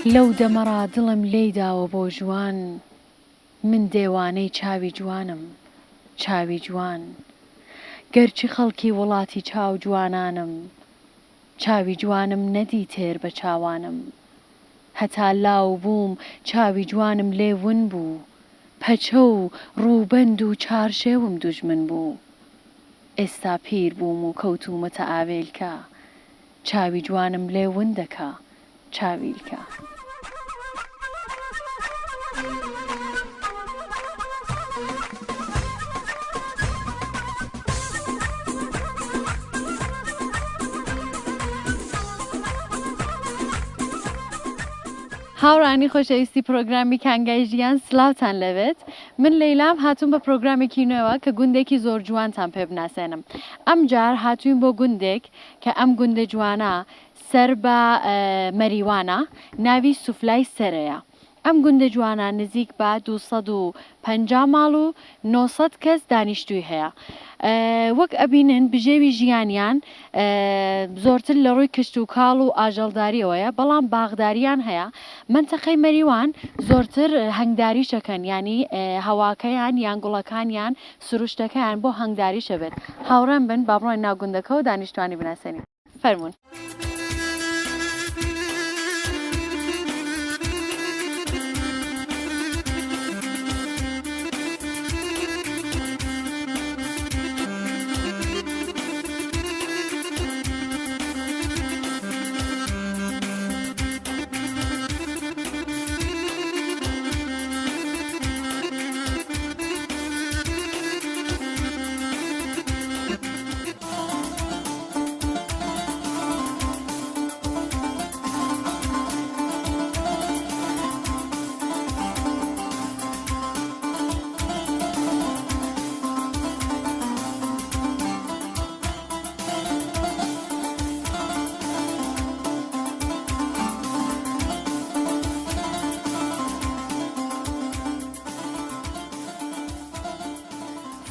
لەو دەمەڕا دڵم لێیداوە بۆ جوان، من دێوانەی چاوی جوانم، چاوی جوان. گەرچی خەڵکی وڵاتی چاو جوانانم، چاوی جوانم نەدی تێر بە چاوانم. هەتا لاو بووم چاوی جوانم لێون بوو، پەچە و ڕووبەند و چارشێوم دوژمن بوو. ئێستا پیر بووم و کەوتومەتە ئاوێلکە، چاوی جوانم لێون دەکا چاویلکە. هاوڕانی خۆشەویستی پرۆگرامی کانگای ژیان، سلااوتان لەوێت. من لەیلام هاتووم بە پرۆگرامێکی نوێەوە کە گوندێکی زۆر جوانتان پێ بناسێنم. ئەم جار هاتووین بۆ گوندێک کە ئەم گوندە جوانە سەر بە مەریوانە، ناوی سوفلای سەرەیە. ئەم گوندە جوانە نزیک بە 250 ماڵ و 900 کەس دانیشتووی هەیە. وەک ئەبینن بژێوی ژیانیان زۆرتر لە ڕووی کشت و کاڵ و ئاژەڵداریەوەیە، بەڵام باغداریان هەیە. منتەقەی مەریوان زۆرتر هەنگداری شەکەن، ینی هەواکەیان یان گوڵەکانیان سروشتەکەیان بۆ هەنگداری شەبێت. هاوڕێم بن با بڕۆین ناو گوندەکە و دانیشتوانی بناسێنین. فەرموون.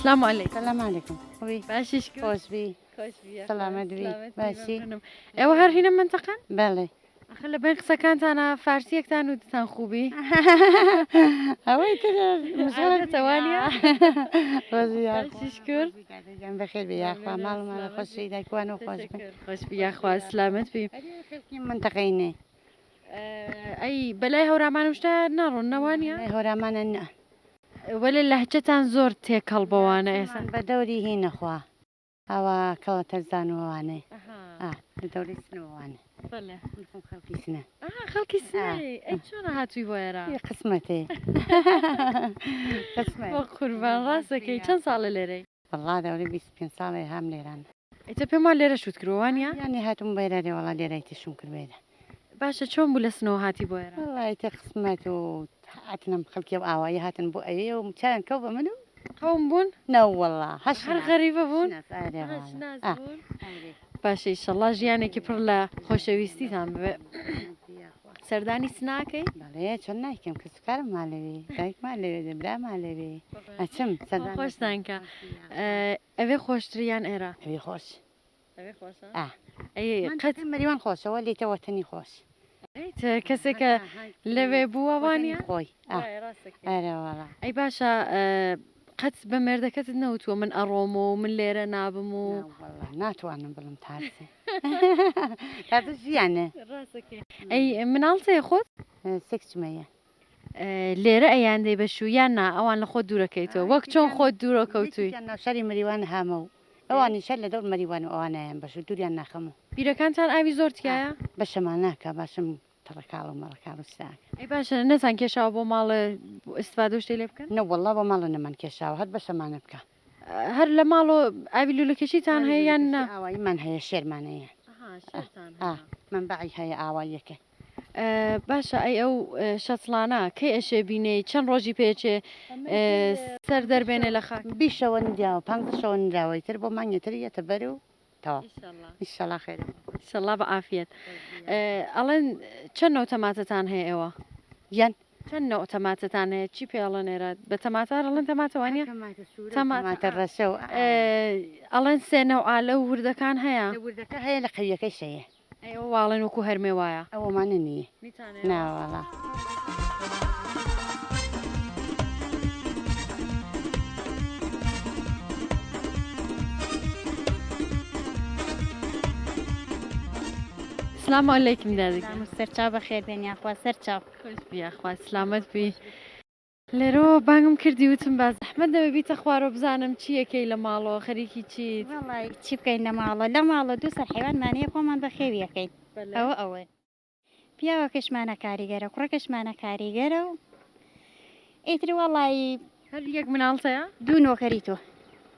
السلام عليكم. السلام عليكم. وي باشیش خوش بی. سلامت بی. باشی. ئێوە هەر هینە منتەقەن؟ بله. ئەخە لە بین قسەکانتانە فارسیەکتان و دتان خوبی؟ ئەوەی تر مشغولەتەوانە؟ باشیش کرد. جەم بەخێر بی یاخوا ماڵمانە خۆشی دایکوان و خۆش بن. خۆش بی یاخوا سلامت بی. خەڵکی منتەقەینێ. ئەی بەلای هەورامان شتە ناڕۆن نەوانە؟ هەورامانە نە. وەلێ لەهجەتان زۆر تێکەڵ بەوانە ئێستا. بە دەوری هینەخوا. ئەوە کەڵە تەرزانوانێ. لە دەوری سنەوانە. بەڵێ. خەڵکی سنە. خەڵکی سنە. ئەی چۆنە هاتووی بۆ ئێرە؟ قسمەتێ. قسمەت. بۆ قوربان ڕاستەکەی چەند ساڵە لێرەی؟ والله دەوری 25 ساڵی هەم لێران. ئیتە پێم وا لێرە شوت کردووانە؟ یانی هاتووم بەێرە وڵا لێرەی تشم کرد بێرە. باشە چۆن بوو لە سنەوە هاتی بۆ ئێرە؟ والله تە قسمەت و هاتنم خەڵکی و ئاوایی هاتن بۆ ئەوێ و چیان کەو بە من و قەوم بوون؟ نە والله هەر غەریبە بوون؟ باشە ئیشەڵڵا ژیانێکی پڕ لە خۆشەویستیتان ببێ. سەردانی سناکەی؟ بەڵێ چۆن نایکەم کەسکارم مالەوێ دایکمان لەوێ دەبرامان لەوێ ئەچم سەردان خۆشتانکە. ئەوێ خۆشتریان ئێرە؟ ئەوێ خۆش. ئەوێ خۆشە؟ ئەی قەت مەریوان خۆشەوە لێتەوەتەنی خۆش. کەسێکە لەوێ بووەوانە؟ خۆی ئەرەوەڵا. ئەی باشە قەت بە مێردەکەتت نەوتووە من ئەڕۆم و من لێرە نابم و ناتوانم بڵم تازە. تازە ژیانە. ئەی مناڵتەیە خۆت؟ سێکچمەیە. لێرە ئەیان دەی بەشو یان نا ئەوان لە خۆت دوورەکەیتەوە وەک چۆن خۆت دوورە کەوتووی؟ شەری مەریوان هامە و ئەوانی شەر لە دەور مەریوان و ئەوانیان بەش و دووریان ناخەمەوە. بیرەکانتان ئاوی زۆر تکایە؟ بەشەمان ناکە باشم تەڕەکاڵ و مەڕەکاڵ و ساک. ئەی باشە نەتان کێشاوە بۆ ماڵە ئیسفادە و شتێ لێ بکەن؟ نەوەڵڵا بۆ ماڵە نەمان کێشاوە هەر بەشەمانە بکە. هەر لە ماڵەوە ئاوی لولەکەشیتان هەیە یان نا؟ ئاواییمان هەیە شێرمانەیە. من بەعی هەیە ئاواییەکە. باشە ئەی ئەو شەتڵانە کەی ئەشێ بینەی چەند ڕۆژی پێچێ سەر دەربێنێ لە خاک؟ 20 شەوە نراوە 5 شەوە نراوەی تر بۆ مانگێتریەتە بەر و تەوا ئیشەڵا خێر ئیشەڵا بە ئافیەت. ئەڵێن چەند نەو تەماتەتان هەیە ئێوە؟ یان چەند نەو تەماتەتان هەیە چی پێڵە نێرە بە تەماتار ئەڵێن تەماتەوانە؟ تەماتە ڕەشە و ئەڵێن سێنە و ئالە و وردەکان هەیە؟ وردەکە هەیە لە قەویەکەی شەیە. ئەوە واڵێن وەکو هەرمێ وایە ئەوەمانە نییە ناوەڵا سلام علیکم دادی سەرچاو بەخێر بێن یاخوا سەرچاو خۆش بیاخوا سلامت بی لێرەوە بانگم کردی وتم باز ئەحمەد دەبێ بیتە خوارەوە بزانم چی یەکەی لە ماڵەوە خەریکی چیت وڵی چی بکەین لە ماڵە دوو سەر حیوانمانەیە خۆمان بەخێویەکەین ئەوە پیاوە کەشمانە کاریگەرە کوڕە کەشمانە کاریگەرە و ئیتری وڵی هەر یەک مناڵتەیە دوو نۆکەری تۆ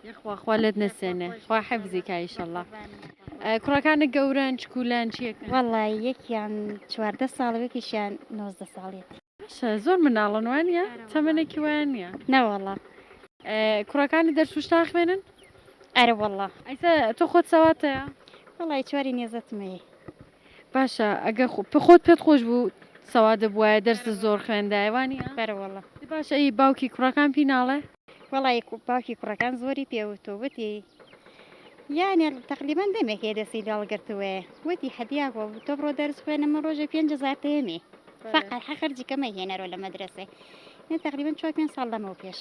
یەخواخوا لێت نەسێنێ خوا حەفزی کا ئیشەڵڵا کوڕەکانە گەورەن چکولان چیەکەن وڵی یەکیان 14 ساڵەوەکیشیان 19 ساڵێت باشە زۆر مناڵن وانە تەمەنێکی وایان نییە نەوەڵە کوڕەکانی دەرسوشتا خوێنن ئەرە وڵە ئەیسا تۆ خۆت سەواتەیە وڵی چواری نێزەتمەیە باشە ئەگە خۆت پێت خۆش بوو سەوا دەبواە دەرس زۆر خوێندایوانە بەرەوەڵە باشە ئەی باوکی کوڕەکان پیناڵێ وڵی باوکی کوڕەکان زۆری پێوتۆ وتی یانێ تقریبان دەمێکێ دەستی داڵگرتووە وتی حەدیاکۆ تۆ بڕۆ دەرس خوێنەمە ڕۆژە 5,000 تێمێ فقط حەخەرجی کەمە هێنەرۆ لە مەدرسێ تقریبان 4 ساڵ لەمەوە پێش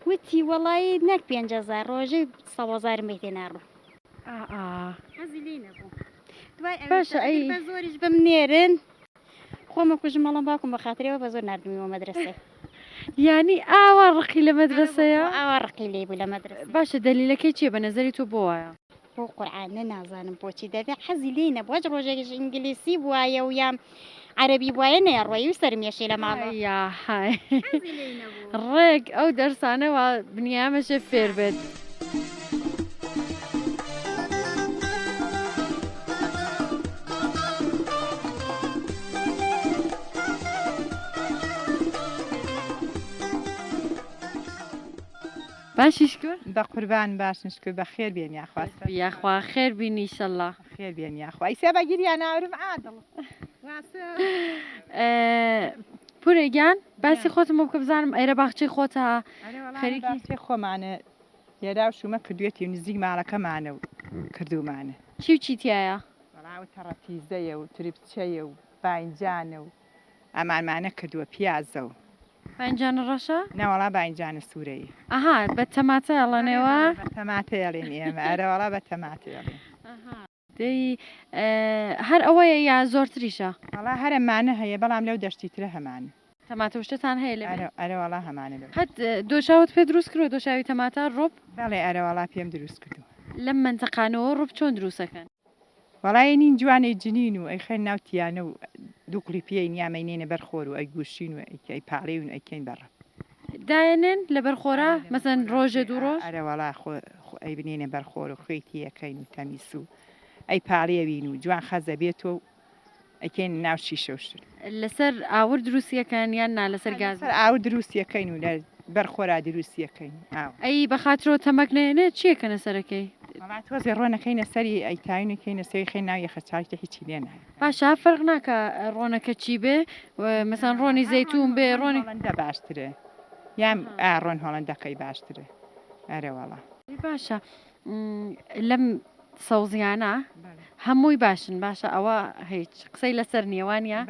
وتی وڵی نەک 5,000 ڕۆژەی 100,000 مێتێ ناڕوو حەزی لێ نەبوو باشە ئەی زۆریش بم نێرن خۆمە کوژم مەڵم باکم بە خااترەوە بە زۆر نردمیەوە مەدرسێ ینی ئاوا ڕقی لە مەدرسەیە ئاوا ڕقی لێ بوو لە مەدرسە باشە دلیلەکەی چیە بە نەزەری تۆ بۆ وایە بۆ قورعانە نازانم بۆچی دەبێت حەزی لێ نەبووە ڕۆژێکش ئینگلیسی بواە و یام عەربی بواە نێڕۆی و سەرمێشی لە ماڵ یاهای ڕێک ئەو دەرسانەوە بنیامەشە فێر بێت. باشیشکر بە قوربان باشنشکر بە خێر بێن یاخواست یاخوا خێر بینی ئیشەڵڵا خێر بێن یاخوا ئیسێ بەگیریان ناورم عادڵ پورێگیان باسی خۆتم بکە بزانم ئەرە باخچەی خۆتە خەریکی خۆمانە لێرا شومە کردوێتی نزیک ماڵەکەمانە و کردومانە چی و چیتیایە بەڵاو تەڕەتیزەیە و تریپچەیە و باینجانە و ئەمانمانە کردووە پیازە و پەنجانە ڕەشە نەوەڵا باینجانە سوورەیە ئەها بە تەماتە ئەڵەنێوە تەماتەیەڵێن ئێمە ئەرەوەڵا بە تەماتەیەڵێن دەی هەر ئەوەیە یا زۆرتریشە وڵا هەرمانە هەیە بەڵام لەو دەشتی ترە هەمانە تەماتە شتتان هەیە لە ئەرەوەڵا هەمانە لە هەت دۆشاوت پێ دروست کرد دۆشاوی تەماتە ڕۆب بەڵێ ئەرەوەڵا پێم دروست کردو لەم منتەقانەوە ڕوب چۆن دروستەکەن وەڵای نین جوانەی جنین و ئەی خێن ناوتیانە و دوو کلیپیەی نیامەینێنە بەرخۆر و ئەی گوشین و ئەی پاڵێ و ئەیکەین بەڕە دایەنێن لە بەرخۆرە مەسەن ڕۆژێ دوو ڕۆژ ئەرەوەڵا ئەی بنێنە بەرخۆر و خوێتی یەکەین و تەمیس و ئەی پاڵێوین و جوان خەزە بێت و ئەیکەین ناو شیشەشتر لەسەر ئاور دروستیەکەن یان نا لەسەر گاز ئاو دروستیەکەین و لە بەرخۆرا دروستیەکەین ئەی بەخاترەوە تەمەک نێنێت چیەکەنە سەرەکەی تۆزێ ڕۆنەکەینە سەری ئەیتاینەکەینە سەری خێ ناو یەخەچارتە هیچی لێنە باشە فەرق ناکە ڕۆنەکە چی بێ مەسەن ڕۆنی زەیتون بێ ڕۆنی هەڵەندە باشترە یان ڕۆن هەڵەندەکەی باشترە ئەرەوەڵا باشە لەم سەوزیانە هەمووی باشن باشە ئەوە هیچ قسەی لەسەر نیێوانە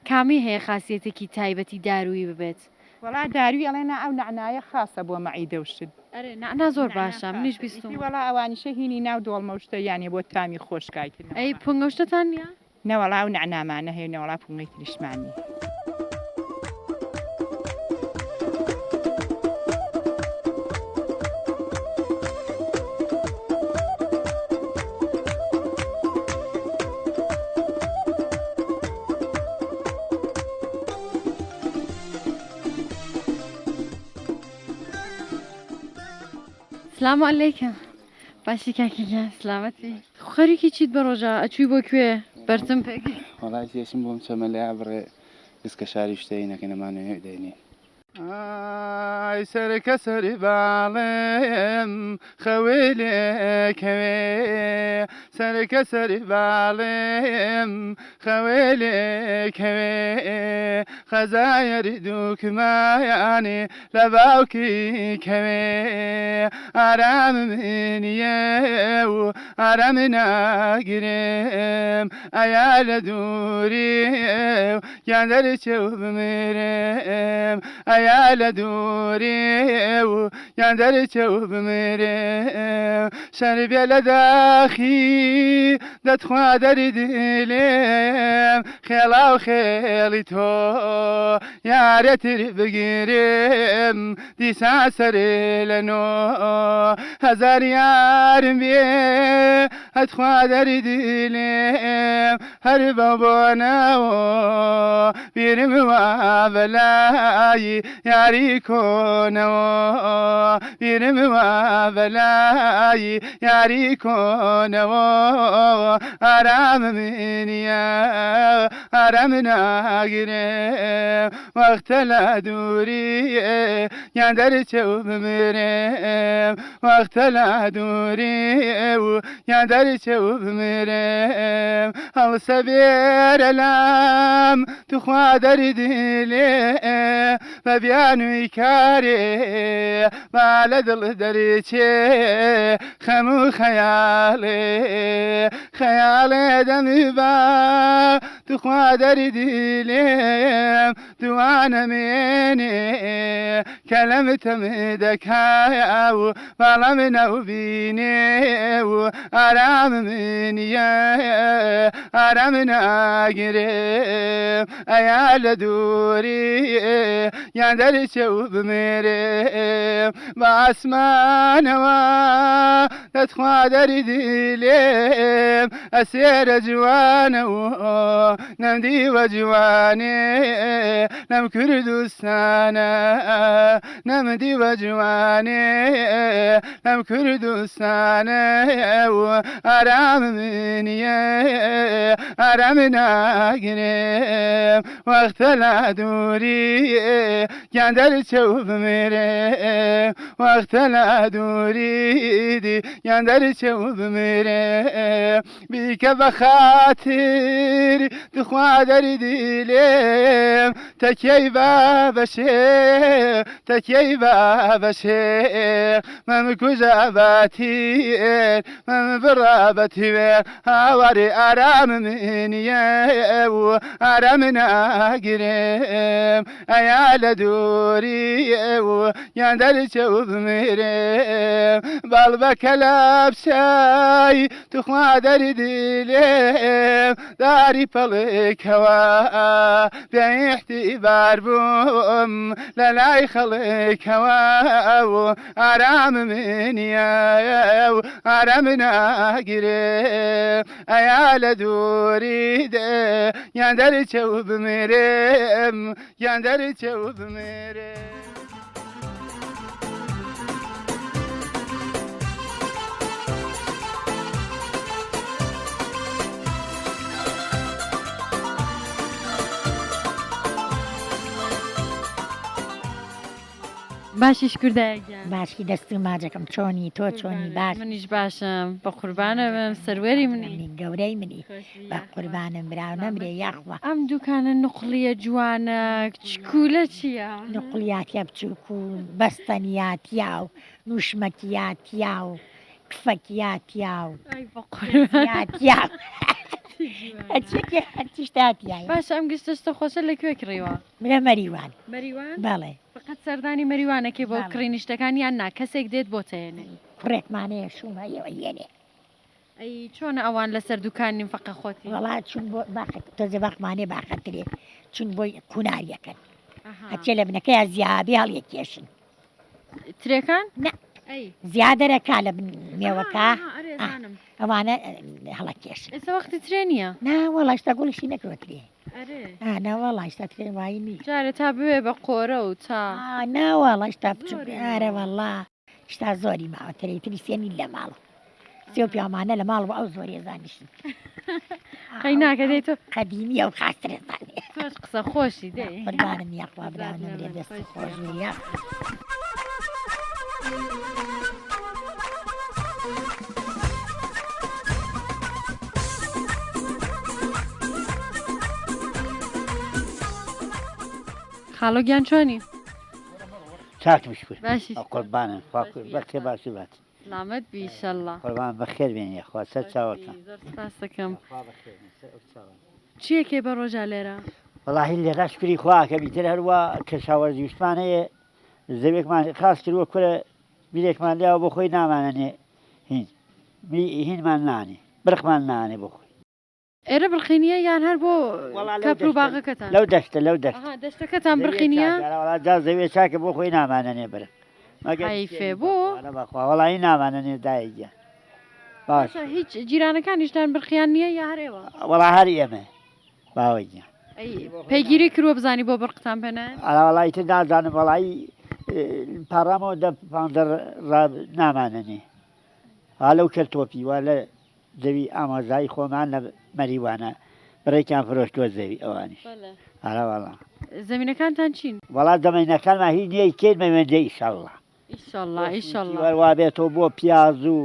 کامی هەیە خاصیەتێکی تایبەتی دارویی ببێت وڵا داروی ئەڵێنا ئەو نعنایە خاصە بۆ مەعیدە و شت نعنا زۆر باشە منیش بیستم وڵا ئەوانیشە هینی ناو دۆڵمەشتە یانێ بۆ تامی خۆشکایتن ئەی پنگەشتتان نیە نەوەڵا و نعنامانە هەیە نەوەڵا پونگەی تریشمانی سلام علیکم باشی کاکیگیان سلامەتی خەریکی چیت بە ڕۆژە ئەچووی بۆ کوێ بەرتم پێکی وڵاتی ئێسم بۆم چەمە لە بڕێ دەستکە شاری شتەی نەکەنەمانە دێنێ ئای سەرکە سەری باڵێم خەوێلێکەوێ سەرکە سەری باڵێم خەوێلێکەوێ خەزایەری دووکمایانی لە باوکی کەوێ ئارامم نییە و ئارام ناگرێم ئەیا لە دووری یان دەرچێ و بمرێم ئەیا لە دووری و یان دەرچێ و بمرێم شەربێ لە داخی دەتخوا دەری دلێم خێڵا و خێڵی تۆ یارەتر بگیرێم دیسا سەرێ لە نۆ هەزار یارم بێ ئەتخوا دەری دلێم هەر بە بۆنەوە بیرم وا بەلایی یاری کۆنەوە بیرم وا بەلایی یاری کۆنەوە ئارامم نییە ئارام ناگرێم وەختە لە دووری یان دەرچێ و بمرێم وەختە لە دووری و یان دەرچێ و بمرێم هەڵسە بێرە لام توخوا دەری دلێ بە بیانووی کارێ با لە دڵ دەرچێ خەم و خەیاڵێ خەیاڵێ دەمی با توخوا دەری دلێم دوانەمێنێ کەلەمتم دەکایە و باڵام نەوبینێ و ئارامم نییە ئارام ناگرێم ئەیا لە دووری یان دەرچێ و بمرێم بە ئاسمانەوە دەتخوا دەری دلێم ئەسێرە جوانە و نەمدیوە جوانێ لەم کوردستانە نەمدیوە جوانێ لەم کوردستانە و ئارامم نییە ئارام ناگرێم وەختە لە دووری یان دەرچێ و بمرێم وەختە لە دووری یان دەرچێ و بمرێم بیکە بە خاتر دخوا دەری دلێم تەکیەی با بەشێ تەکیەی با بەشێ مەم کوژە بەتیر مەم بڕە بەتیوێر هاواری ئارامم نییە و ئارام ناگرێم ئەیا لە دووری و یان دەرچێ و بمرێم باڵبەکە لە بچای توخوا دەری دلێم داری پەڵێکەوە بێ ئیحتیبار بووم لە لای خەڵێکەوە و ئارامم نییە و ئارام ناگرێم ئەیا لە دووری یان دەرچێ و بمرێم یان دەرچێ و بمرێم باشیش کوردایەگیان باشی دەستی ماجەکەم چۆنی تۆ چۆنی باش منیش باشم بە قوربانە بم سەروەری منی منی گەورەی منی بە قوربانم براو نەمرێ یاخوا ئەم دوکانە نقلیە جوانە چکولە چییە؟ نقلیاتیا بچووک و بەستەنیاتیا و نوشمەکیاتیا و کفەکیاتیا و ئای بە قوربان یاتیا هەرچیشتاتیایە باش ئەم گشتشتە خۆشە لەکوێ کڕیوە؟ مرە مەریوان مەریوان؟ بەڵێ فقط سەردانی مەریوانەکەی بۆ بەڵێ. کڕینیشتەکان یان نا کەسێک دێت بۆ تێنێ کوڕێکمانەیە شومەیەوە یێنێ ئەی چۆنە ئەوان لەسەر دوکانین فقە خۆتی؟ وڵا چون بۆ تۆزە باخمانێ باخەترێ چون بۆی قوناریەکەن هەچێ لە بنەکەی زیابی هەڵیەکێشن ترێکان؟ نە. ئەی زیادەرەکا لە مێوەکە ئەرێزانم ئەوانە هەڵەکێشن ئێستا وەختی ترێ نییە؟ ناوەڵاشتا گوڵشی نەکرۆترێ ئەرێ ناوەڵاشتا ترێ وای نی جارە تا بوێ بە قۆرە و تا ناوەڵاشتا بچوو زۆری ئارە وەڵا شتا زۆری ماوە تەرەیتری سێنی لە ماڵە سێ پیامانە لە ماڵ ئەو زۆری زانیشت قەیناکە دەیتۆ قەدیمیە و خاسترێ زانێ تۆش قسە خۆشی دەی قوربانم یاخوا براونم لێ دەست خۆش یاخ خاڵۆگیان چۆنی چاکم شکر باشی قوربانم بەخێ باشی بات سلامت بیشەڵڵا قوربان بەخێر بێنێ خوا سەر چاوەکەم زۆر سپاس دەکەم چیەکێ بە ڕۆژە لێرە وەڵاهی لێرا شکری خواکە بیتر هەروە کەشاوەرزی وشمان هەیە زەوێکمان خاص کردووە کورە بیرێکمان لیاوە بۆ خۆی نامانەنێ هینمان نانێ برقمان نانێ بۆ خۆی ئێرە بڕخینیە یان هەر بۆ کەپر و باغەکەتان لەو دەشتە دەشتەکەتان بڕخینیە جا زەوێ چاکە بۆ خۆی نامانەنێ برە حیفێ بۆ وەڵی نامانەنێ دایگە باش هیچ جیرانەکانیشتان بڕخیان نییە یا هەرێوە وەڵا هەر ئێمە باوەگیان پەیگیری کردووە بزانی بۆ بڕقتان پێنان ئەڵی تر نازانم وەڵایی پارامەوە نامانەنێ هالەو کرد تۆپی وا لە زەوی ئامازایی خۆمان لە مەریوانە بڕێکیان فرۆشتووە زەوی ئەوانیش هەراوەڵا زمینەکانتان چین وڵات دەمەینەکانمان هی نییە کێن مەوێندە ئیشەڵڵا ئیشەڵڵا ئیشەڵڵا وەروا بێتەوە بۆ پیاز و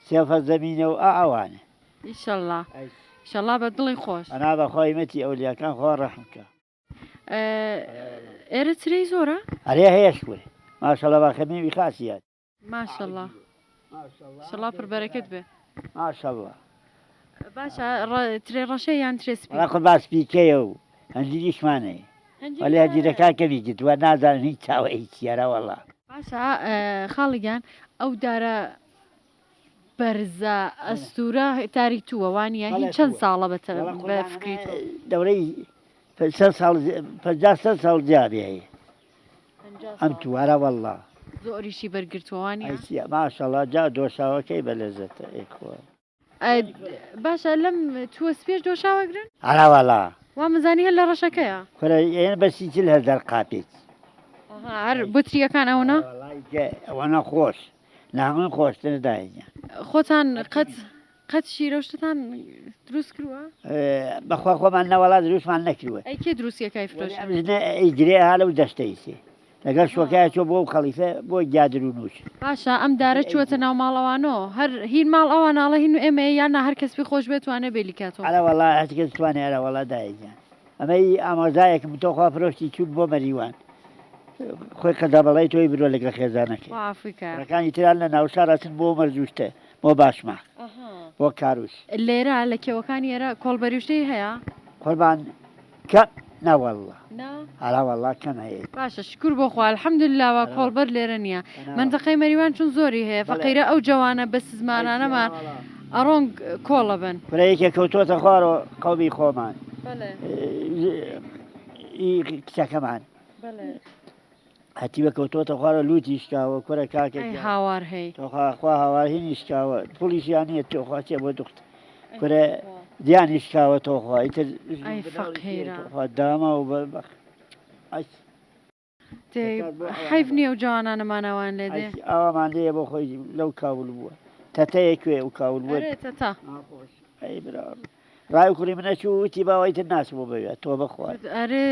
سێفە زەمینە و ئەوانە ئیشەڵڵا ئیشەڵڵا بە دڵی خۆش ئەنا بەخۆی مەتی ئەولیاکان خۆ ڕەحمکە ئێرە چرەی زۆرە هەرێ هەیە شکوێ ماشەڵە باخەمێوی خاسیات ماشەڵڵا شەڵا پڕبەرەکەت بێ ماشەڵڵا باشە ترێ ڕەشە یان ترێسپی ڕاخۆ باسپیکەیە و هەنجلیشمانەیە وەلی هەجیرەکان کەمی گرتووە نازانن هیچ چاوە هیچ یارە وەڵا باشە خاڵیگیان ئەو دارە بەرزە ئەستورە تاری تووە وانە هیچ چەند ساڵە بە فکری دەورەی 50 ساڵ جیابێ هەیە ئەم تووارە وەڵا زۆریشی بەرگرتووانە ماشەڵا جا دۆشاوەکەی بە لەزەتە ئێکۆ باشە لەم تووەسپێش دۆشاوەگرن هەراوەڵا وا مزانی هەر لە ڕەشەکەیە ئێن بەسی چل هەزار قاپێک هەر بوتریەکان ئەوە ئەوەنە خۆش ناون خۆشتر داینە خۆتان قەت شیرەشتتان دروست کردووە بەخوا خۆمان نەوەڵا دروستمان نەکردووە ئەی کێ دروستیەکەی فرۆش ئەیگرێ هالە و دەشتەیسێ لەگەر شۆکای چۆ بۆ خەلیفە بۆ گیادر و نووش باشە ئەم دارە چوەتە ناو ماڵەوانەوە هەر هین ماڵ ئەواناڵە هین و ئێمە یاننا هەر کەس پێ خۆش بێتوانە بێلیکاتەوە ئەوەڵا هەچکەس توانێ ئەرەوەڵا دایگیان ئەمەی ئامۆزایەکم تۆخوا فرۆشتی چوت بۆ مەریوان خۆی قەدا بەڵی تۆی برۆ لەگە خێزانەکە ڕەکانی تران لە ناوشارەچن بۆ مەرجوشتە بۆ باشمە بۆ کاروش لێرە لە کێوەکانی ئێرە کۆڵبەریشتەی هەیە قوربان کە ناوەڵڵا هەراوەڵا کەم هەیە باشە شکر بۆ خوا الحەمدوللاوە کۆڵبەر لێرە نییە منتەقەی مەریوان چون زۆری هەیە فەقیرە ئەو جوانە بە سزمانانەمان ئەڕۆنگ کۆڵە بن فرەیەکێک کەوتۆتە خوارەوە قەومی خۆمان کچەکەمان هەتیوە کەوتۆتە خوارە لوتی شکاوە کورە کاکە هاوار هەی خوا هاوارهینی شکاوە پولیشیان نیە تۆخوا چێ بۆ دوخت کورە دیانی شکاوە تۆخوا ئیتر داما و حیف نییە و جوانانەمانەوان لێ دێ ئەوەمان لێە بۆ خۆی لەو کاول بووە تەتەیە کوێ و کاول بووە ڕای کوڕی منەچوو وتی باوایتر ناچ بۆ بەوێت تۆ بخوات ئەرێ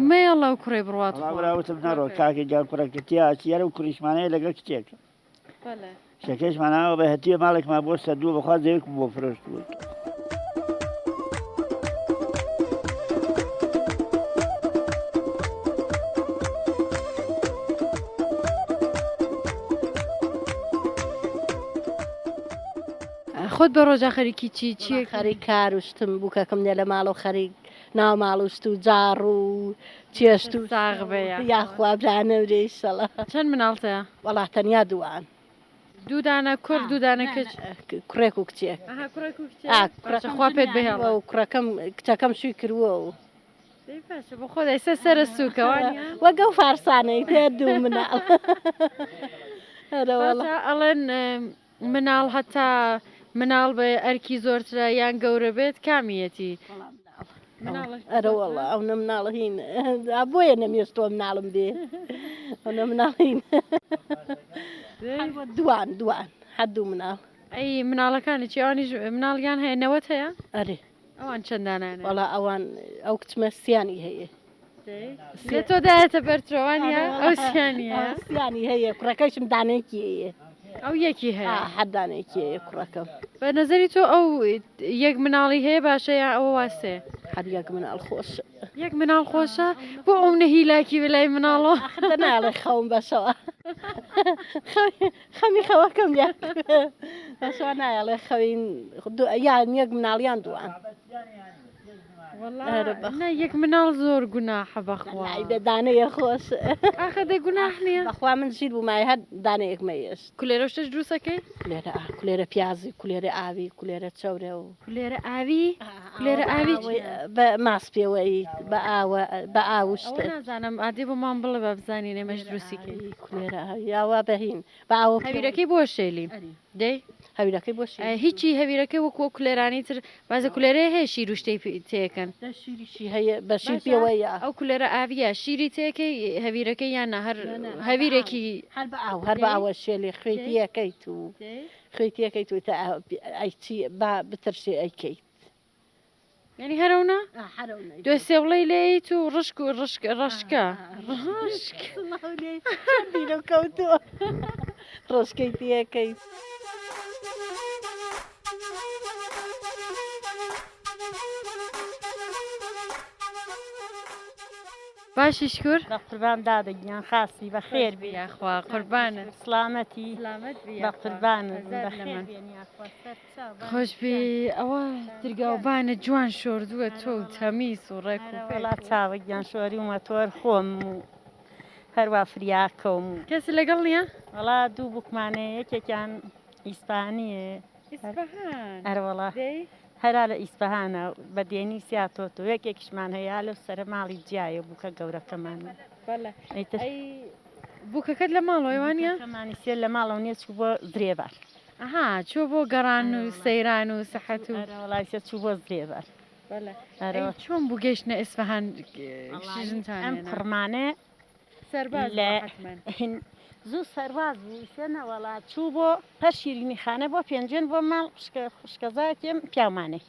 مێڵە و کوڕێ بڕات ڕاوتم نەڕۆ کاکە جار کوڕەکەتیا چیارە و کوریشمانەیە لەگەڵ کچێکە شەکەشمانەوە بە هەتیە ماڵێکمان بۆ سەردووە بەخوا زەوێکم بۆ فرۆشت بوو خۆت بە ڕۆژە خەریکی چی خەریک کاروشتم بووکەکەم لێ لە ماڵ و خەریک ناو ماڵوشت و جار و چێشت و ساغ بەیە یاخوا برانەورەی شەڵە چەند مناڵتەیە وەڵات تەنیا دووان دوودانە کوڕ دوودانە کچ کوڕێک و کچێک خوا پێت بهێڵ و کوڕەکەم کچەکەم شووی کردووە و بۆ خۆ دەیسە سەرە سووکەوە وەگە و فارسانەی تێ دوو مناڵ ئەڵێن مناڵ هەتا مناڵ بە ئەرکی زۆرترە یان گەورە بێت کامیەتی ئەرە وەڵا ئەو نە مناڵ هین بۆیە نەمێستۆ مناڵم بێ ئەو نە مناڵین دوان هەردوو مناڵ ئەی مناڵەکانی چیوانیش مناڵیان هەیە نەوەت هەیە ئەرێ ئەوان چەندانانە وەڵا ئەوان ئەو کچمە سیانی هەیە لە تۆ دایەتە بەرچۆوانە ئەو سیانیە سیانی هەیە کوڕەکەیشم دانێکی هەیە ئەو یەکی هەیە حەدانێکی هەیە کوڕەکەم بە نظری تۆ ئەو یەک مناڵی هەیە باشە یا ئەوە واسێ هەر یەک مناڵ خۆش یەک مناڵ خۆشە بۆ ئەو نەهیلاکی بلای مناڵەوە ناڵێ خەوم بەشەوە خەمی خەوەکەم بەشەوە نایڵێ خەوین یان یەک مناڵیان دووان نه یەک مناڵ زۆر گوناحە بەخوا دانەیە خۆش ئاخە دەی گوناح نییە بەخوا من ژیر بوومای هەر دانەیەک مەیەست کولێرە شتش دروستەکەی کولێرە پیازی کولێرە ئاوی کولێرە چەورە و کولێرە ئاوی کولێرە ئاوی بە ماس پێوەی بە ئاوشتە نازانم ئادێ بۆ مام بڵێ بە بزانین ئێمەش دروستیکەی کولێرە یاوا بەهین بە ئاوە هەویرەکەی بۆ شێلی دەی هەویرەکەی بۆ هیچی هەویرەکەی وەکو کولێرانی تر بازە کولێرەیە هەیە شیر و شتەی تێکەن شیریشی هەیە بەشیر پێوەیە ئەو کولێرە ئاویە شیری تێکەی هەویرەکەی یان هەر هەویرێکی هەر بە ئاوە شێلی خوێتیەکەیت و خوێتیەکەیت و ئەیچی با بترسێ ئەیکەیت یعنی هەرەونا دوێ سێوڵەی لێیت و ڕشک و ڕشکە کەوتۆ ڕشکەی تیەکەیت باشی شکر بە قوربان دادەگیان خاسی بە خێر بێ یاخوا قوربانە سلامەتی بە قوربانت خۆشبی ئەوە دەرگاوبانە جوان شۆردووە تۆ و تەمیز و ڕێک و وڵا چاوەگیان شۆری و مەتۆر خۆم و هەروە فریاکەم و کەس لەگەڵ نییە وڵا دوو بووکمانەیە یەکێکیان ئیسپانیە هەروەڵا هەرا لە ئیسپەهانە بە دێنی سیاتۆتۆ یەکێکیشمان هەیە لەو سەر ماڵی جیایە بووکە گەورەکەمانە بووکەکەت لە ماڵەوەیوانە ئەمانی سێ لە ماڵەوە نیە چوو بۆ درێبەر ئەها چۆ بۆ گەڕان و سەیران و سەحەت و وڵای سێ چوو بۆ درێبەر چۆن بوو گەشتە ئیسفەهان ئەم قڕمانە سەرباز زوو سەرباز بوو سێنەوەڵا چوو بۆ هەر شیرینی خانە بۆ پێنجێن بۆ ماڵ خوشکەزاتێم پیامانێ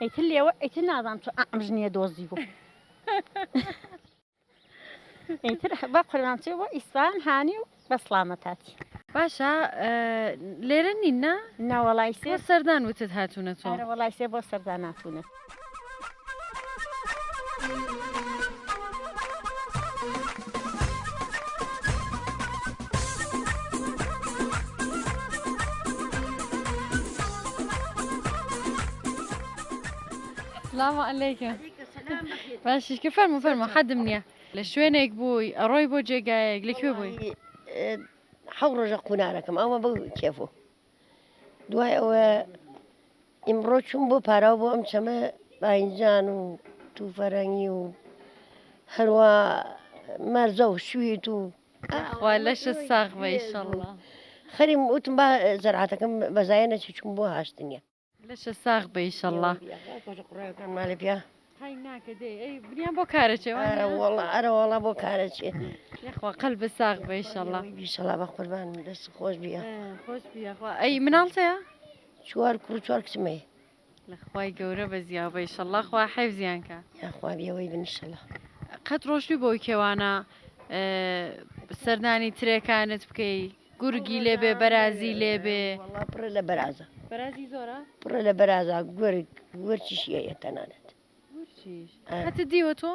ئەیتر لێوە ئەیتر نازان چۆ ئەمژ نییە دۆزی بوو ئیتر بە قوربانچێ بۆ ئیسفان هانی و بە سڵامەتاتی باشە لێرە نینە ناوەڵای سێ سەردان وتت هاتوونە تۆ وەڵای سێ بۆ سەردان هاتوونە السلام عليكم باشی کە فەرمو فەرمو حەدم نییە لە شوێنێک بووی ئەڕۆی بۆ جێگایەک لەکوێ بووی حەو ڕۆژە قونارەکەم ئەوە بەو کێفۆ دوای ئەوە ئیمڕۆ چوون بۆ پاراو بۆ ئەم چەمە باینجان و تووفەرەنگی و هەروە مەرزە و شوێت و خوا لەشە ساغ بە ئیشەڵڵا خەریم وتم با زەرعاتەکەم بەزایە نەچی چوون بۆ هاشتنیە لەشە ساغ بە ئیشەڵڵا قوڕەکان مالە پیا هاي ناکە دێ ئەی بنیان بۆ کارەچێ ئەرە وەڵا بۆ کارەچێ یخوا قەلبە ساغ بە ئیشەڵڵا بیشەڵا بە قوربان دەست خۆش بیە خۆش بیەخوا ئەی مناڵتەیە چوار کوڕ چوار کچمەیە لەخوای گەورە بە زیاو بە ئیشەڵڵا خوا حیفزیانکە یاخوا بیەوەی بنشەڵە قەت ڕۆشتوی بۆی کێوانە سەردانی ترێکانت بکەی گورگی لێبێ بەرازی لێبێ پڕە لە بەرازە بەرازی زۆرە پڕە لە بەرازە گوەرچیشیە تەنانەت هەتە دیوە تۆ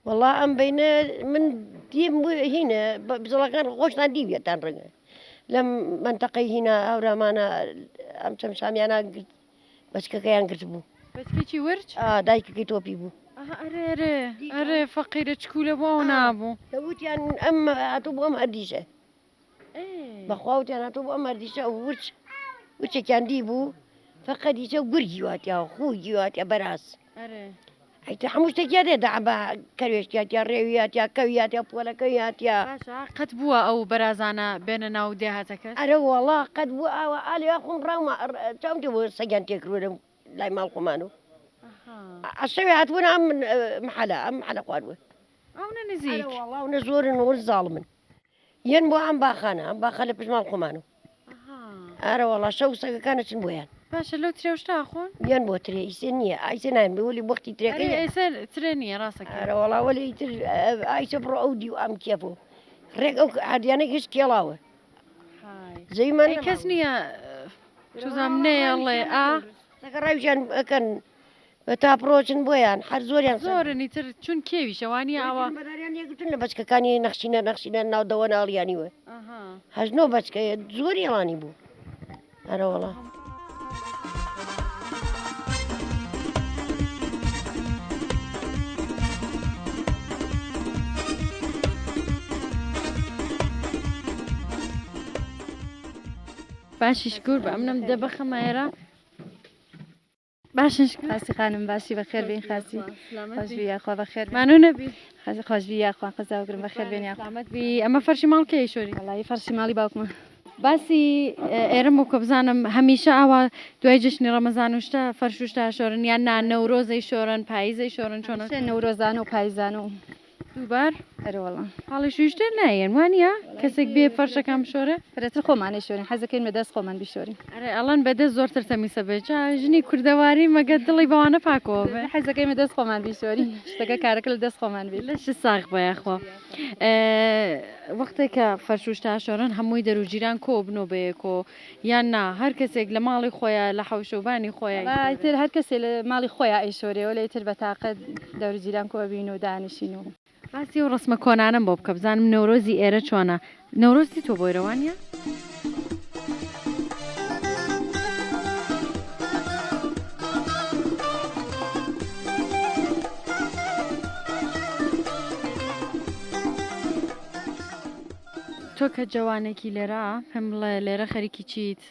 وەڵا ئەم بینە من دیم هینە بزڵەکان خۆشتان دیوێتان ڕگە لەم منتەقەی هینە ئەورامانە ئەم چەم شامیانە بەچکەکەیان گرت بوو بەچکێکی ورچ دایکەکەی تۆپی بوو ئەرێ ئەرێ فەقیرە چکولە بۆ ئەو نابوو دەوتیان ئەم هاتوو بۆ ئەم هەردیشە بەخواوتیان هاتوو بۆ ئەم هەردیشە ورچ وچێکیان دی بوو فەقەت دیچە گورگی واتیا خووی واتیا بەراز ئەیتە هەموو شتێکیا دێدا بە کەروێشتیاتیا ڕێویاتیا کەویاتیا پۆلەکەیاتیا قەت بووە ئەو بەرازانە بێنە ناو دێهاتەکەس ئەرە وەڵا قەت بوو ئاوە ئالیا خۆم ڕاومە چاوتێ بۆ سەگیان تێکرۆرم لای ماڵ خۆمان و ئەشەوێ هاتبوون ئەم محەلە خواردوە ئەو نزیک وڵاونە زۆرن وەر زاڵ من یەن بۆ ئەم باخانە ئەم باخە لە پشماڵ خۆمانە ئارە وڵا شەو سەگەکانەچن بۆیان باشە لەو ترێشتا خۆن یان بۆ ترێ ئیسێ نییە ئایسە نان بولی وەختی ترەکە ئێسەر ترێ نییە ڕاستەکە ئارە وڵاوەلی تر ئایسە بڕۆ ئەو دی و ئەم کێف و ڕێک ئەو عادیانە هیچ کێڵاوە زەیمان کەس نییە توزام نێڵێ ڕاویان ئەەکەن بە تاپڕۆچن بۆیان هەر زۆریان زۆرنی تر چون کێوی شەوانی ئاوە بەداریان یەکتون لە بەچکەکانی نەخشینە ناودەوە ناڵیانیوە هەژنۆ بەچکەیە زۆری ئەڵانی بوو ئەرە وڵا باشیش گور بە ئەمنم دە بەخەمایێرە باشش خاسی خانم باشی بەخێر بین خاسی خۆشبی یاخوا بەخێر مانو نەبی خۆشبی یاخوا قەزاوگرم بەخێر بێن سلامت بی ئەمە فەرشی ماڵ کێی شۆری وڵی فەرشی ماڵی باوکمە باسی ئێرەم و کە بزانم هەمیشە ئاوا دوای جشنی ڕەمەزان وشتە فەرشوشتا شۆرن یان نا نەورۆزەی شۆرن پاییزەی شۆرن چۆن نەورۆزان و پاییزان و دووبار ئەرەوەڵە حاڵی شوشتر نایەن وانە کەسێک بێ فەرشەکەم شۆرە فرەتر خۆمانێ شۆرین حەزەکەین بەدەست خۆمان بیشۆرین ئەرێ ئەڵەن بەدەست زۆرتر تەمیسە بێت ژنی کوردەواری مەگە دڵی بەوانە پاکەوە بێ حەزەکەی بەدەست خۆمان بیشۆرین شتەکە کارەکە لە دەست خۆمان بێت لەش ساغ بەیەخوا وەختێکە فەرشوشتا شۆرن هەمووی دەروجیران کۆ بنۆ بەیەکۆ یان نا هەر کەسێک لە ماڵی خۆیان لە حەوشەوبانی خۆیان تر هەر کەسێ لە ماڵی خۆیان ئەیشۆرێەوە لە تر بە تااقەت دەوروجیران کۆ بین و دانیشین و باسی و ڕسمە کۆنانم بۆ بکە بزانم نەورۆزی ئێرە چۆنە نەورۆزی تۆ بۆیرەوانە؟ تۆ کە جوانێکی لێرە پێم بڵێ لێرە خەریکی چیت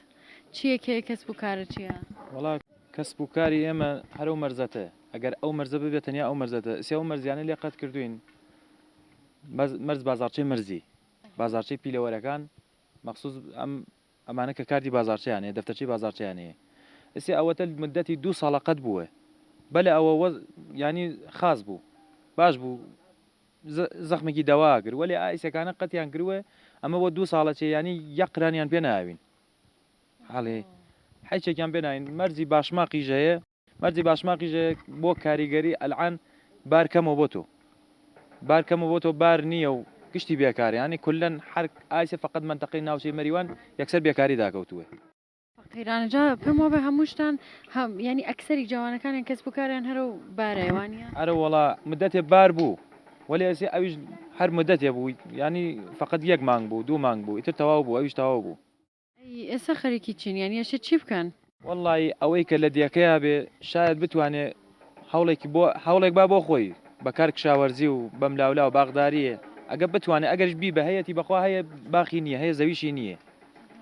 چیەکێ کەسب و کارە چییە؟ وڵا کەسب و کاری ئێمە هەرو مەرزەتە ئەگەر ئەو مەرزە ببێت تەنیا ئەو مەرزەتە سێ ئەو مەرزیانە لێ قەت کردوین مەرز بازارچەی مرزی بازارچەی پیلەوەرەکان مەخصوص ئەمانە کە کاردی بازارچیانەیە دەفتەرچی بازارچیانەیە ئێسێ ئەوەتە مدەتی 2 ساڵە قەت بووە بەلێ ئەوە ینی خاص بوو باش بوو زەخمێکی دەواگر وەلێ ئایسەکانە قەتیان کردووە ئەمە بۆ 2 ساڵە چێ ینی یەقرانیان پێ ناوین حاڵێ حیچێکیان پێناین مەرزی باشماقی ژەیە مەرزی باشماقی ژەیە بۆ کاریگەری ئەلعان بارکەمەوە بۆ تۆ بارکەمە بۆ تۆ بار نییە و گشتی بێکاری ینی کولەن هەر ئایسە فقط منتەقی ناوچەی مەریوان یەکسەر بێکاری داکەوتووە قیرانجا پێم وە بە هەمووشتان ینی ئەکسەری جوانەکانیان کەسب و کاریان هەرە و بارەوانە ئەرە وڵا مدەتێ بار بوو وەلی ئەسێ ئەویش هەر مدەتێ بوو ینی فقط 1 مانگ بوو 2 مانگ بوو ئیتر تەواو بوو ئەویش تەواو بوو ئێستا خەریکی چین یان یەشە چی بکەن وەڵی ئەوەی کە لە دیەکەیە بێ شاید بتوانێت هەوڵێک با بۆ خۆی بەکار کشاوەرزی و بەم لاولا و باغداریە ئەگە بتوانێت ئەگەرش بی بە هەیەی بەخوا هەیە باخی نییە هەیە زەویشی نییە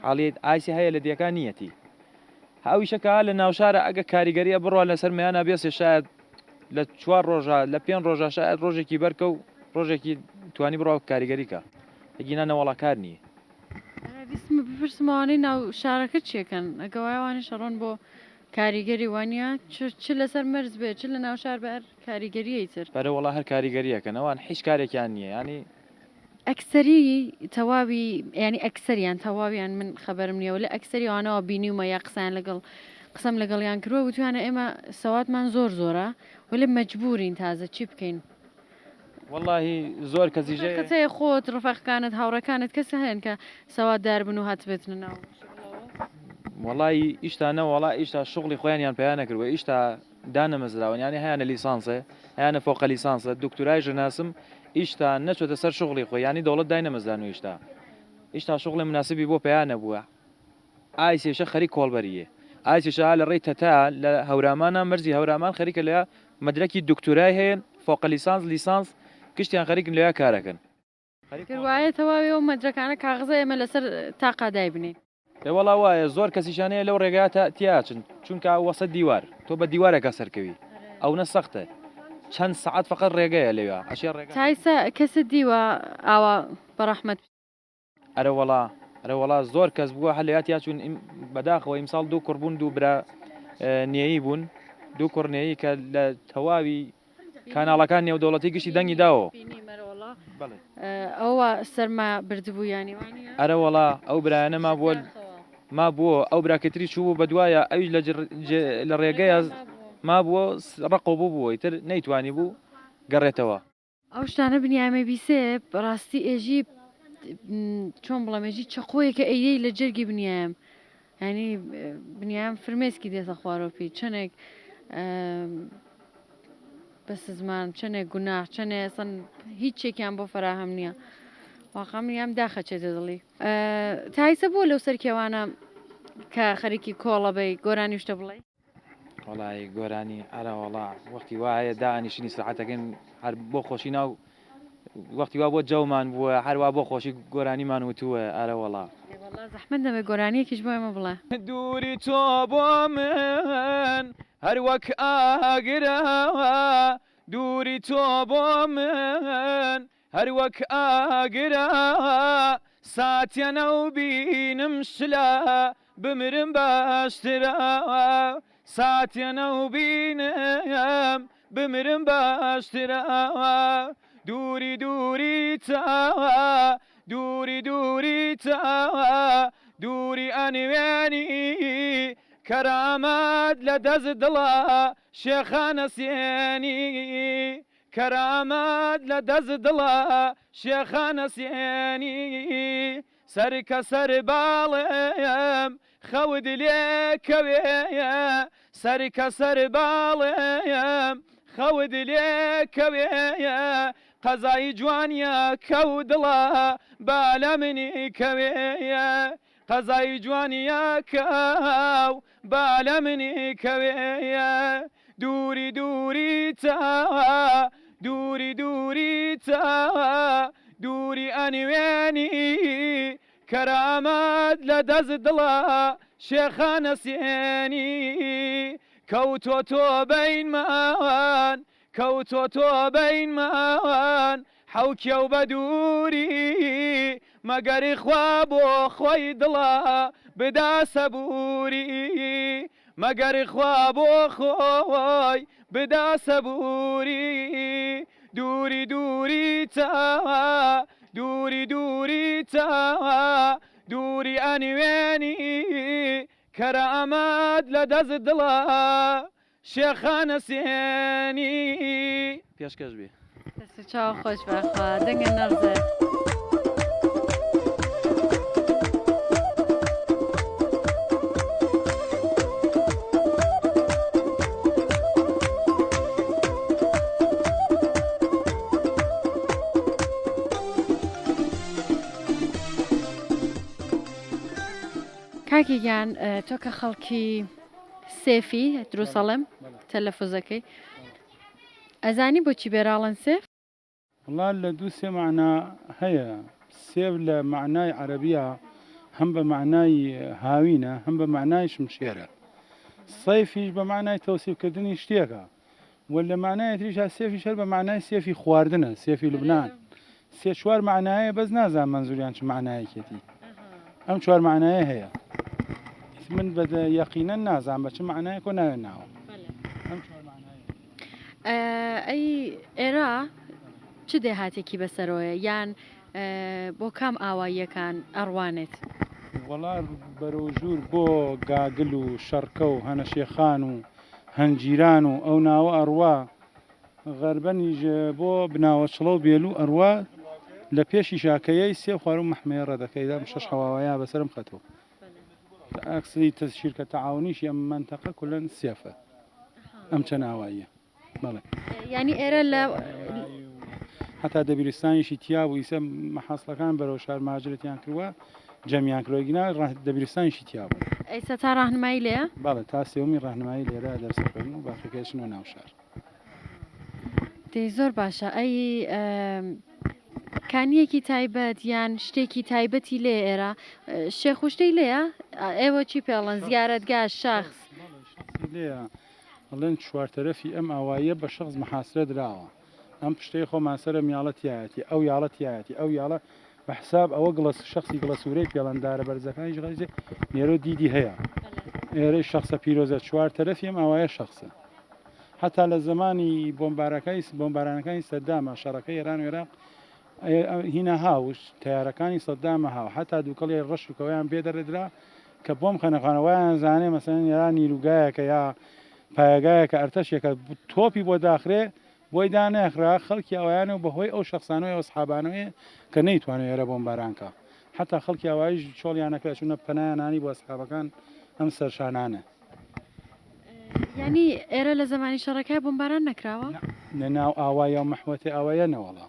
حاڵێت ئایسی هەیە لە دیەکان نیەتی هاویشەکە لە ناوشارە ئەگە کاریگەریە بڕۆ لەسەر میانە بێسێ شاید لە 4 ڕۆژە لە 5 ڕۆژە شاید ڕۆژێکی بەرکە و ڕۆژێکی توانی بڕۆ کاریگەریکە هەگینا نەوەڵا کار نییە بپرسمەوانەی ناو شارەکە چیەکەن ئەگەوایوانی شەڕۆن بۆ کاریگەری وانە چ لەسەر مەرز بێت چ لە ناو شار بە هەر کاریگەریەی تر بەرە وڵا هەر کاریگەریەکەن ئەوان هیچ کارێکیان نییە ینی ئەکسەری تەواوی ینی ئەکسەریان تەواویان من خەبەرم نییە و لە ئەکسەریوانەوە بینیومە یا قسان لەگەڵ قسەم لەگەڵیان کردووە وتوانە ئێمە سەواتمان زۆرە و لێ مەجبورین تازە چی بکەین واللهی زۆر کەسیژەیە کەسەیە خۆت ڕفەقەکانت هاوڕەکانت کەسە هەن کە سەواتدار بن و هاتبێتنە ناو وڵی ئیشتانە وڵا ئیشتا شغلی خۆیانیان پێیانە کردوە ئیشتا دانەمەزراون ینی هیانە لیسانسە هیانە فۆقە لیسانسە دکتورای ژناسم ئیشتا نەچۆتە سەر شغلی خۆی ینی دەوڵەت داینەمەزان و ئیشتا شغلی مناسبی بۆ پێیانە بووە ئایسێشە خەری کۆڵبەریە ئایسێشە لە ڕێی تەتا لە هەورامانە مەرزی هەورامان خەریکە لە مەدرەکی دکتورای هەیە فۆقە لیسانس کشتیان خەریکن لەوێ کارەکەن وایە تەواوی و مەدرەکانە کاغزە ئێمە لەسەر تاقادای بنێ وڵا وایە زۆر کەسیشانەیە لەو ڕێگاتە تیاچن چونکە وەسە دیوار تۆ بە دیوارێکە سەرکەوی ئەو نە سەختە چەند سعات فقط ڕێگەیە لەوێ تایسە کەسە دیوە ئاوا بەڕەحمەت ئەرە وڵا زۆر کەس بووە هەلەیاتیا چون بەداخەوە ئیمساڵ 2 کوڕبوون 2 برا نێیی بوون 2 کوڕنێیی کە لە تەواوی کاناڵەکان نێودەوڵەتی گشتی دەنگی داوە ئەوە سەرما بردبوو ینی ئەرە وڵا ئەو برایانەما بۆ ما بووە ئەو براکەتری چوو بە دوایە ئەوش لە ڕێگەیە ما بووە ڕقۆ بووە تر نەیتوانی بوو گەڕێتەوە. ئەو شتانە بنیامە بیسێ بەڕاستی ئێژی چۆن بڵەمێژی چەقۆیەکە ئەیدەی لە جەرگی بنیام ینی بنیام فرمێسکی دێتە خوارۆپی چنێک بەس زمان چنێک گوناح چنێ سن هیچ شتێکیان بۆ فراهەم نییە واقعا منیام داخەچێتە دڵی تایسە بۆ لەو سەرکێوانە کە خەریکی کۆڵە بەی گۆرانی شتە بڵێ وڵی گۆرانی ئەرە وڵا وەختی وایە دانیشتنی سرعەتەکەن هەر بۆ خۆشی ناو وەختی وا بۆ جەومان بووە هەروە بۆ خۆشی گۆرانیمان وتووە ئەرە وڵا زەحمەت دەبێت گۆرانیەکیش بۆ ئێمە بڵێ دووری تۆ بۆ من هەر وەک ئاگرەوە دووری تۆ بۆ من هەر وەک ئاگرەوە ساتێنە و بینم شلە بمرم باشترەوە ساتێنە و بینم بمرم باشترەوە دووری دووری تاوە دووری دووری تاوە دووری ئەنوێنی کەرامەت لە دەست دڵە شێخانە سێنی کەرامەت لە دەست دڵە شێخانە سێنی سەرکە سەر باڵێم خەوت لێکەوێیە سەرکە سەر باڵێم خەوت لێکەوێیە قەزای جوانیە کەو دڵە با لە منی کەوێیە قەزای جوانیە کەو با لە منی کەوێیە دووری دووری تاوە دووری دووری تاوە دووری ئەنوێنی کەرامەت لە دەست دڵە شێخانە سێنی کەوتۆ تۆ بەینمان کەوتۆ تۆ بەینمان حەوکێ و بە دووری مەگەری خوا بۆ خۆی دڵە بدا سەبووری مەگەری خوا بۆ خۆی بدا سەبووری دووری دووری تاوە دووری دووری تاوە دووری ئەنوێنی کەرامەت لە دەست دڵە شێخانە سێنی پێشکەش بێ چاو خۆش بەخوا دەنگە نەڕزێ کاکیگیان تۆ کە خەڵکی سێفی دروسەڵم تەلەفۆزەکەی ئەزانی بۆچی بێراڵن سێف؟ والله لە دوو سێ معنا هەیە سێف لە معنای عەرەبیە هەم بە معنای هاوینە هەم بە معنای شمشێرە سەیفیش بە معنای تەوسیفکردنی شتێکە وە لە معنای تریشا سێفیش هەر بە معنای سێفی خواردنە سێفی لوبنان سێ چوار معنایە بەس نازان منزوریان چ معنایەکێتی ئەم چوار معنایە هەیە من بە یەقینەن نازان بە چ معنایەک و ناوێ ناوە ئەم چوار معنایە ئەی ئێرە چ دێهاتێکی بەسەرۆیە یان بۆ کام ئاواییەکان ئەڕوانێت وەڵا بەرەو ژوور بۆ گاگل و شەڕکە و هەنەشێخان و هەنجیران و ئەو ناوە ئەڕوا غەربەنیژ بۆ بناوە چڵە و بێلو ئەڕوا لە پێشی شاکەیەی سێ خوار و مەحمەیە ڕەدەکەیدام شەش هەواوەیە بەسرم خەتەوە ئەکسی شیرکە تەعاونیشی ئەم منتەقە کولەن سێفە ئەم چەند ئاواییە بەڵێ ینی ئێرە لە هەتا دەبیرستانیشی تیا بوو ئیسە مەحاسڵەکان بەرەو شار ماجرێتیان کردووە جەمیان کرۆگینا دەبیرستانیشی تیا بوو ئێستا تا ڕاهنمایی لێە؟ بەڵێ تا سێومی ڕاهنمایی لێرە دەرسەکردن و باقیەکەشنەوە ناو شار دەی زۆر باشە ئەی کانیەکی تایبەت یان شتێکی تایبەتی لێ ئێرە شێخ و شتەی لێیە ئێوە چی پێڵەن زیارەتگا شەخص لێە ئەڵێن چوارتەرەفی ئەم ئاواییە بە شەخص مەحاسرە دراوە ئەم پشتەی خۆمان سەرە میاڵەتیایەتی ئەو یاڵەتیایەتی ئەو یاڵە بە حساب ئەوە گڵەس شخصی گڵەسوورەی پێڵەندارە بەرزەکانی ژغەیزێ نێرۆ دیدی هەیە ئێرەی شخصە پیرۆزە چوارتەرەفی ئەم ئاوایە شخصە حتا لە زمانی بۆمبارانەکانی سەدامە شەڕەکەی ئێران و عێراق هینە هاوش تیارەکانی سەدامە هاو حتا دووکەڵی ڕەش و کەوەیان بێدەڕێدرا کە بۆم خەنەخانەوەیان زانێ مەسەن یا نیروگایەکە یا پایگایەکە ئەرتەشێکە تۆپی بۆ داخرێ بۆی دانەخرا خەڵکی ئەویانە و بەهۆی ئەو شخصانەوەی ئەو سحابانەوەی کە نەیتوانێت ئێرە بۆم بارانکە حتا خەڵکی ئەوایش چۆڵیانەکە چونە پەنایانانی بۆ سحابەکان ئەم سەرشانانە ینی ئێرە لە زمانی شەڕەکەی بۆمباران نەکراوە لە ناو ئاوای و مەحوەتی ئەوەیە نەوەڵا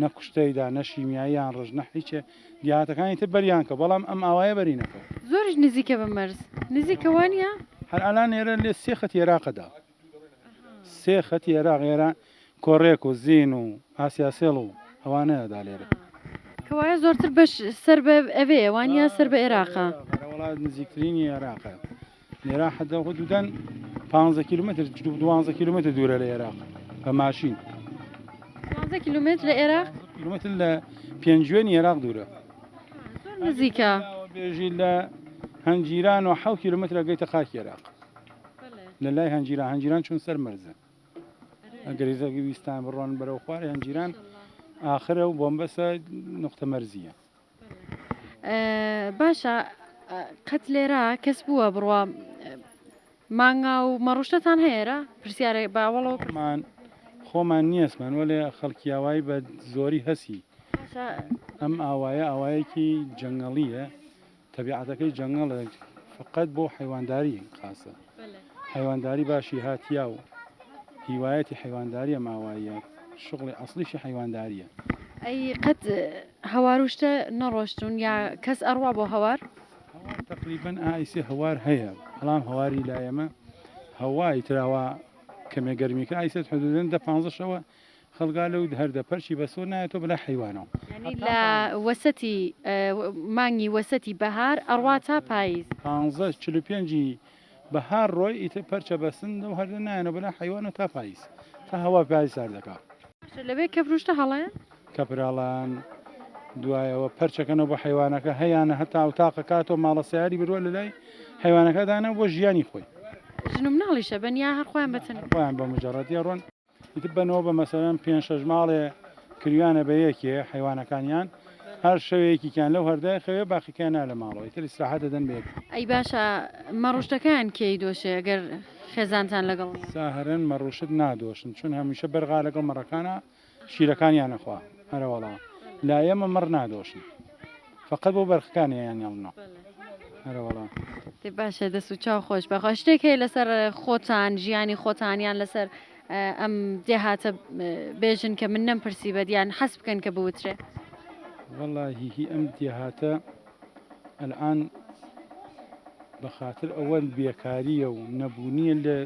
نەکوشتەیدا نەشیمیاییان ڕژ نەحیچێ دیاتەکانی تر بەریان کە بەڵام ئەم ئاوایە بەرینەکە زۆرش نزیکە بە مەرز نزیکەوانە هەر ئالان ئێرە لێ سێ خەتی عێراقەدا سێ خەتی عێراق ئێرە کۆڕێک و زین و ئاسیاسێڵ و ئەوانەیەدا لێرە کەوایە زۆرتر بەش سەر بە ئەوێ وانە سەر بە عێراقا وڵات نزیکترینی عێراقە لێرە حەدە حدودەن 15 کیلومتر 12 کیلومتر دوورە لە عێراق بە ماشین 15 کیلومتر لە عێراق کیلومتر لە پێنجوێنی عێراق دوورە نزیکە بێژی لە هەنجیران و 7 کیلومتر گەیتە خاکی عێراق لە لای هەنجیران چون سەر مەرزە ئەگەر هێزەکی ویستان بڕۆن بەرەو خوارێ هەنجیران ئاخرە و بۆمبەسە نقطە مەرزیە باشە قەت لێرە کەس بووە بڕوە مانگا و مەڕۆشتتان هەیەرە پرسیارە باوەڵەوە خۆمان نییەسمان وەلێ خەڵکی ئاوایی بە زۆری هەسی ئەم ئاوایە ئاوایەکی جەنگەڵیە تەبیعەتەکەی جەنگەڵە فقط بۆ حیوانداری خاصە حیوانداری باشی هاتییا و هیوایەتی حیوانداریە ماوایە شغڵی ئەسڵیشی حیوانداریە ئەی قەت هەواروشتە نەڕۆشتون یا کەس ئەڕوا بۆ هەوار تقریبان ئایسی هەوار هەیە بەڵام هەواری لایەمە هەوای تراوە کەمێ گەرمیکە ئایسێت حدودەن 15 خەڵگا لەو هەردە پەرشی بەسۆ نایەتەوە بەلا حیوانەوە لە وەسەتی مانگی وەسەتی بەهار ئەڕوا تا پاییز 15 بەهار ڕۆی ئیتر پەرچە بەسن و هەردە نایەنە بەلا حیوانە تا پاییز تا هەوا پاییز سار دەکات لەبێ کە فروشتە هەڵەیە کەپراڵان دوایەوە پەرچەکەنەوە بە حیوانەکە هەیەانە هەتا و تاقە کاتەوە ماڵە سیاری برووە لە لای حیوانەکەدانە بۆ ژیانی خۆی ژنم ناڵیشە بەنیا هەر خۆیان بەتن خۆیان بە مجەڕەتی ڕۆن ئیتر بنەوە بە مەسەلەن 5-6 ماڵێ کریانە بە یەکێ حیوانەکانیان هەر شەوەیەکیان لەو هەردای خەوێ باقیکانە لە ماڵەوە ئیتر ئیستراحەت دەدەن بێت ئەی باشە مەڕۆشتەکان کێی دۆشێ ئەگەر خێزانتان لەگەڵ ساهرن مەڕۆشت نادۆشن چون هەمیشە بەرغا لەگەڵ مەڕەکانە شیرەکانیان نەخوا هەرەوەڵا لایەمە مەڕ نادۆشن فقط بۆ بەرخەکانیان یاڵنەوە هەرەوەڵا باشە دەست و چاو خۆش بەخوا شتێک هەیە لەسەر خۆتان ژیانی خۆتانیان لەسەر ئەم دێهاتە بێژن کە من نەمپرسی بەدیان حەس بکەن کە بوترێ والله هی ئەم دێهاتە الآن بەخاتر ئەوە بێکاریە و نەبوونیە لە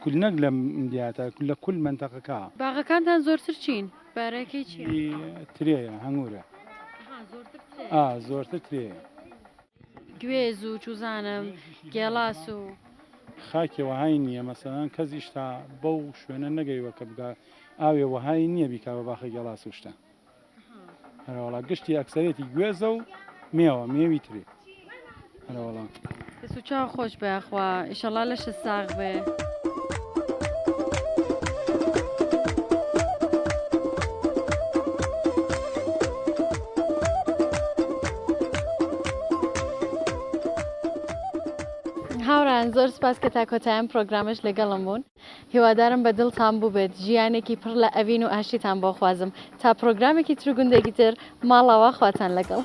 کول نەک لە دێهاتە لە کول منتەقەکە باغەکانتان زۆرتر چین بارەکەی چی ترێیە هەنگورە زۆرتر ترێیە گوێز و چوزانم گێڵاس و خاکێ وەهای نییە مەسەڵەن کەسیش تا بەو شوێنە نەگەیوە کە بگا ئاوێ وەهای نییە بیکا بە باخە گێڵاس وشتە هەرەوەڵا گشتی ئەکسەرێتی گوێزە و مێوە مێوی ترێ هەرەوەڵا دەست و چاو خۆش بەخوا ئیشەڵا لەشە ساغ بێ هاوران زۆر سپاس کە تا کۆتاییان پرۆگرامش لەگەڵم بوون هیوادارم بە دڵتان بوو بێت ژیانێکی پڕ لە ئەڤین و ئاشتیتان بۆ خوازم تا پرۆگرامێکی تر گوندێکی تر ماڵەوە خواتان لەگەڵ